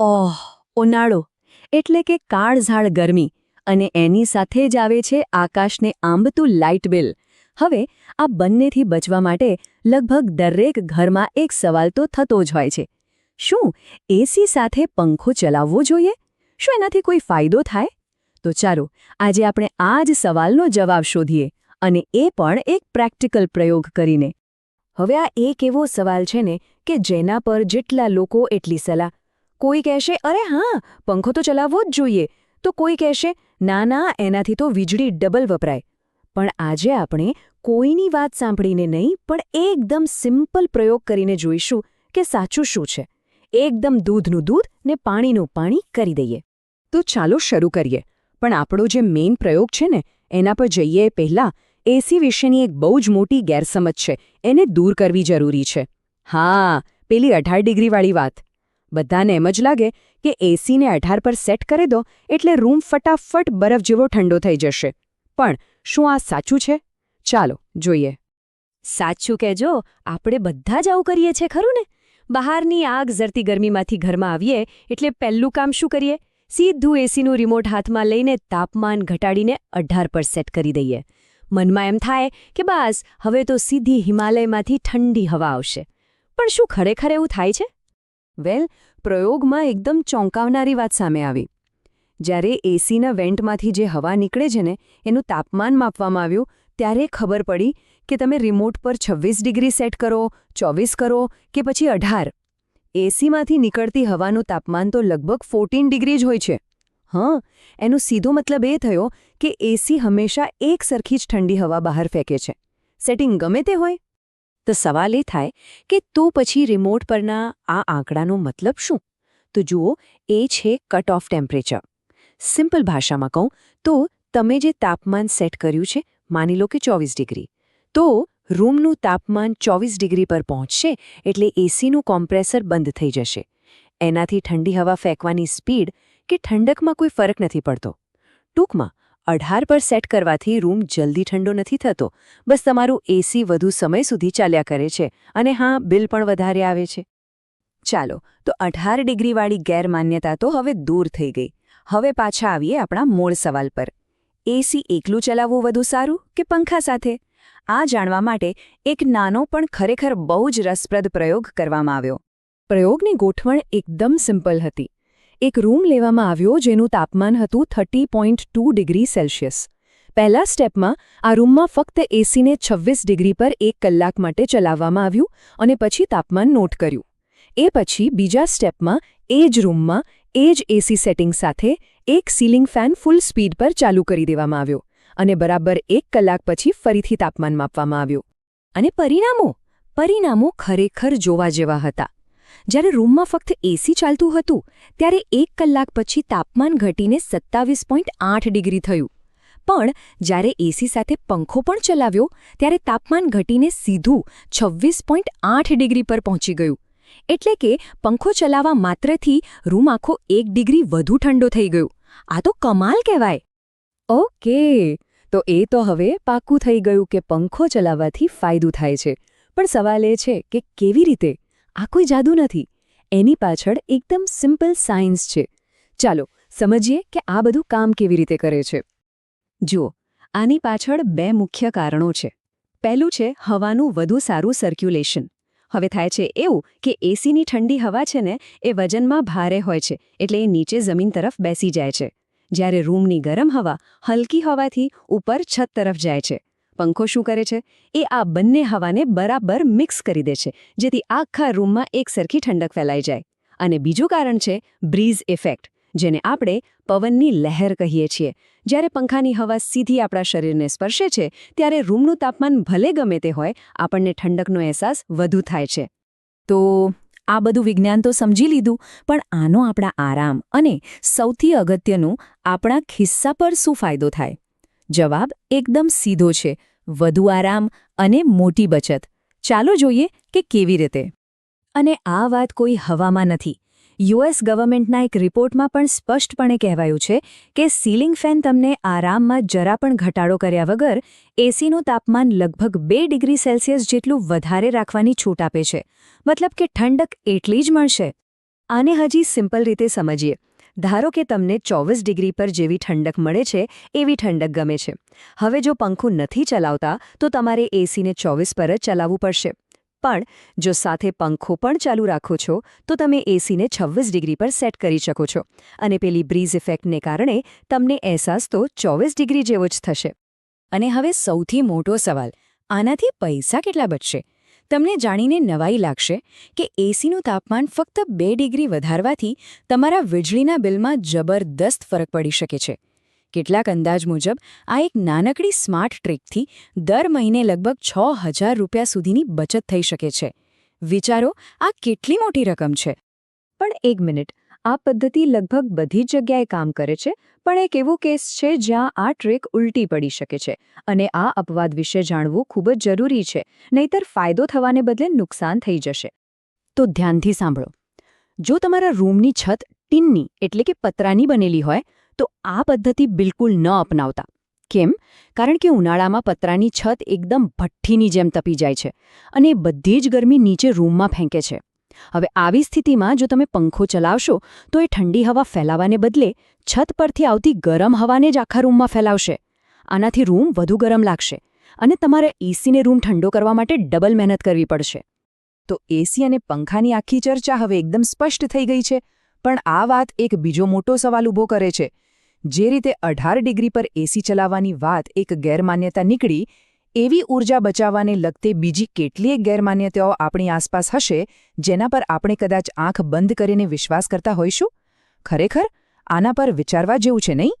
ઓહ, ઉનાળો એટલે કે કાળઝાળ ગરમી અને એની સાથે જ આવે છે આકાશને આંબતું લાઇટ બિલ. હવે આ બંનેથી બચવા માટે લગભગ દરેક ઘરમાં એક સવાલ તો થતો જ હોય છે. શું એસી સાથે પંખો ચલાવવો જોઈએ? શું એનાથી કોઈ ફાયદો થાય? તો ચાલો આજે આપણે આ જ સવાલનો જવાબ શોધીએ, અને એ પણ એક પ્રેક્ટિકલ પ્રયોગ કરીને. હવે આ એક એવો સવાલ છે ને કે જેના પર જેટલા લોકો એટલી સલાહ. કોઈ કહેશે અરે હા, પંખો તો ચલાવવો જ જોઈએ, તો કોઈ કહેશે ના ના, એનાથી તો વીજળી ડબલ વપરાય. પણ આજે આપણે કોઈની વાત સાંભળીને નહીં, પણ એકદમ સિમ્પલ પ્રયોગ કરીને જોઈશું કે સાચું શું છે. એકદમ દૂધનું દૂધ ને પાણીનું પાણી કરી દઈએ. તો ચાલો શરૂ કરીએ. પણ આપણો જે મેઇન પ્રયોગ છે ને એના પર જઈએ પહેલાં એસી વિશેની એક બહુ જ મોટી ગેરસમજ છે, એને દૂર કરવી જરૂરી છે. હા, પેલી 18 ડિગ્રીવાળી વાત. બધાને એમ જ લાગે કે એસીને 18 પર સેટ કરી દો એટલે રૂમ ફટાફટ બરફ જેવો ઠંડો થઈ જશે. પણ શું આ સાચું છે? ચાલો જોઈએ. સાચું કહેજો, આપણે બધા જ આવું કરીએ છીએ ખરું ને? બહારની આગ ઝરતી ગરમીમાંથી ઘરમાં આવીએ એટલે પહેલું કામ શું કરીએ? સીધું એસીનું રિમોટ હાથમાં લઈને તાપમાન ઘટાડીને 18 પર સેટ કરી દઈએ. મનમાં એમ થાય કે બસ હવે તો સીધી હિમાલયમાંથી ઠંડી હવા આવશે. પણ શું ખરેખર એવું થાય છે? વેલ, પ્રયોગમાં એકદમ ચોંકાવનારી વાત સામે આવી. જ્યારે એસીના વેન્ટમાંથી જે હવા નીકળે છે ને એનું તાપમાન માપવામાં આવ્યું, ત્યારે ખબર પડી કે તમે રિમોટ પર 26 ડિગ્રી સેટ કરો, 24 કરો કે પછી 18, એસીમાંથી નીકળતી હવાનું તાપમાન તો લગભગ 14 ડિગ્રી જ હોય છે. હા, એનો સીધો મતલબ એ થયો કે એસી હંમેશા એક સરખી જ ઠંડી હવા બહાર ફેંકે છે, સેટિંગ ગમે તે હોય. તો સવાલ એ થાય કે તો પછી રિમોટ પરના આ આંકડાનો મતલબ શું? તો જુઓ, એ છે કટ ઓફ ટેમ્પરેચર. સિમ્પલ ભાષામાં કહું તો તમે જે તાપમાન સેટ કર્યું છે, માની લો કે 24 ડિગ્રી, તો રૂમનું તાપમાન 24 ડિગ્રી પર પહોંચશે એટલે એસીનું કોમ્પ્રેસર બંધ થઈ જશે. એનાથી ઠંડી હવા ફેંકવાની સ્પીડ કે ઠંડકમાં કોઈ ફરક નથી પડતો. ટૂંકમાં 18 પર સેટ કરવાથી રૂમ જલ્દી ઠંડો નથી થતો, બસ તમારું એસી વધુ સમય સુધી ચાલ્યા કરે છે, અને હા, બિલ પણ વધારે આવે છે. ચાલો, તો 18 ડિગ્રીવાળી ગેરમાન્યતા તો હવે દૂર થઈ ગઈ. હવે પાછા આવીએ આપણા મૂળ સવાલ પર. એસી એકલું ચલાવવું વધુ સારું કે પંખા સાથે? આ જાણવા માટે એક નાનો પણ ખરેખર બહુ જ રસપ્રદ પ્રયોગ કરવામાં આવ્યો. પ્રયોગની ગોઠવણ એકદમ સિમ્પલ હતી. એક રૂમ લેવામાં આવ્યો જેનું તાપમાન હતું 30.2 ડિગ્રી સેલ્સિયસ. પહેલા સ્ટેપમાં આ રૂમમાં ફક્ત એસીને 26 ડિગ્રી પર 1 કલાક માટે ચલાવવામાં આવ્યું અને પછી તાપમાન નોટ કર્યું. એ પછી બીજા સ્ટેપમાં એ જ રૂમમાં એ જ એસી સેટિંગ સાથે એક સીલિંગ ફેન ફૂલ સ્પીડ પર ચાલુ કરી દેવામાં આવ્યો અને બરાબર 1 કલાક પછી ફરીથી તાપમાન માપવામાં આવ્યું. અને પરિણામો ખરેખર જોવા જેવા હતા. જ્યારે રૂમમાં ફક્ત એસી ચાલતું હતું ત્યારે 1 કલાક પછી તાપમાન ઘટીને 27.8 ડિગ્રી થયું. પણ જ્યારે એસી સાથે પંખો પણ ચલાવ્યો ત્યારે તાપમાન ઘટીને સીધું 26.8 ડિગ્રી પર પહોંચી ગયું. એટલે કે પંખો ચલાવવા માત્રથી રૂમ આખો 1 ડિગ્રી વધુ ઠંડો થઈ ગયો. આ તો કમાલ કહેવાય. ઓકે, તો એ તો હવે પાક્કું થઈ ગયું કે પંખો ચલાવવાથી ફાયદો થાય છે. પણ સવાલ એ છે કે કેવી રીતે? આ કોઈ જાદુ નથી. એની પાછળ એકદમ સિમ્પલ સાયન્સ છે. ચાલો સમજીએ કે આ બધું કામ કેવી રીતે કરે છે. જુઓ, આની પાછળ 2 મુખ્ય કારણો છે. પહેલું છે હવાનું વધુ સારું સર્ક્યુલેશન. હવે થાય છે એવું કે એસીની ઠંડી હવા છે ને એ વજનમાં ભારે હોય છે, એટલે એ નીચે જમીન તરફ બેસી જાય છે. જ્યારે રૂમની ગરમ હવા હલકી હવાથી ઉપર છત તરફ જાય છે. પંખો શું કરે છે? એ આ બંને હવાને બરાબર મિક્સ કરી દે છે, જેથી આખા રૂમમાં એકસરખી ઠંડક ફેલાઈ જાય. અને બીજું કારણ છે બ્રીઝ ઇફેક્ટ, જેને આપણે પવનની લહેર કહીએ છીએ. જ્યારે પંખાની હવા સીધી આપણા શરીરને સ્પર્શે છે ત્યારે રૂમનું તાપમાન ભલે ગમે તે હોય, આપણને ઠંડકનો અહેસાસ વધુ થાય છે. તો આ બધું વિજ્ઞાન તો સમજી લીધું, પણ આનો આપણા આરામ અને સૌથી અગત્યનું આપણા ખિસ્સા પર શું ફાયદો થાય? જવાબ એકદમ સીધો છે: વધુ આરામ અને મોટી બચત. ચાલો જોઈએ કે કેવી રીતે. અને આ વાત કોઈ હવામાં નથી. યુએસ ગવર્મેન્ટના એક રિપોર્ટમાં પણ સ્પષ્ટપણે કહેવાયું છે કે સીલિંગ ફેન તમને આરામમાં જરા પણ ઘટાડો કર્યા વગર એસીનું તાપમાન લગભગ 2 ડિગ્રી સેલ્સિયસ જેટલું વધારે રાખવાની છૂટ આપે છે. મતલબ કે ઠંડક એટલી જ મળશે. આને હજી સિમ્પલ રીતે સમજીએ. ધારો કે તમને 24 ડિગ્રી પર જેવી ઠંડક મળે છે એવી ઠંડક ગમે છે. હવે જો પંખો નથી ચલાવતા તો તમારે એસીને 24 પર જ ચલાવવું પડશે. પણ જો સાથે પંખો પણ ચાલુ રાખો છો તો તમે એસીને 26 ડિગ્રી પર સેટ કરી શકો છો અને પેલી બ્રીઝ ઇફેક્ટને કારણે તમને અહેસાસ તો 24 ડિગ્રી જેવો જ થશે. અને હવે સૌથી મોટો સવાલ, આનાથી પૈસા કેટલા બચશે? તમને જાણીને નવાઈ લાગશે કે એસીનું તાપમાન ફક્ત 2 ડિગ્રી વધારવાથી તમારા વીજળીના બિલમાં જબરદસ્ત ફરક પડી શકે છે. કેટલાક અંદાજ મુજબ આ એક નાનકડી સ્માર્ટ ટ્રીકથી દર મહિને લગભગ 6,000 રૂપિયા સુધીની બચત થઈ શકે છે. વિચારો, આ કેટલી મોટી રકમ છે! પણ એક મિનિટ, આ પદ્ધતિ લગભગ બધી જ જગ્યાએ કામ કરે છે, પણ એક એવો કેસ છે જ્યાં આ ટ્રીક ઉલટી પડી શકે છે અને આ અપવાદ વિશે જાણવું ખૂબ જ જરૂરી છે, નહીતર ફાયદો થવાને બદલે નુકસાન થઈ જશે. તો ધ્યાનથી સાંભળો. જો તમારા રૂમની છત ટીનની એટલે કે પતરાની બનેલી હોય તો આ પદ્ધતિ બિલકુલ ન અપનાવતા. કેમ? કારણ કે ઉનાળામાં પતરાની છત એકદમ ભઠ્ઠીની જેમ તપી જાય છે અને બધી જ ગરમી નીચે રૂમમાં ફેંકે છે. હવે આવી સ્થિતિમાં જો તમે પંખો ચલાવશો તો એ ઠંડી હવા ફેલાવાને બદલે છત પરથી આવતી ગરમ હવાને જ આખા રૂમમાં ફેલાવશે. આનાથી રૂમ વધુ ગરમ લાગશે અને તમારે એસીને રૂમ ઠંડો કરવા માટે ડબલ મહેનત કરવી પડશે. તો એસી અને પંખાની આખી ચર્ચા હવે એકદમ સ્પષ્ટ થઈ ગઈ છે. પણ આ વાત એક બીજો મોટો સવાલ ઊભો કરે છે. જે રીતે 18 ડિગ્રી પર એસી ચલાવવાની વાત એક ગેરમાન્યતા નીકળી, એવી ઊર્જા બચાવવાને લગતે બીજી કેટલીય ગેરમાન્યતાઓ આપણી આસપાસ હશે જેના પર આપણે કદાચ આંખ બંધ કરીને વિશ્વાસ કરતા હોઈશું. ખરેખર આના પર વિચારવા જેવું છે, નહીં?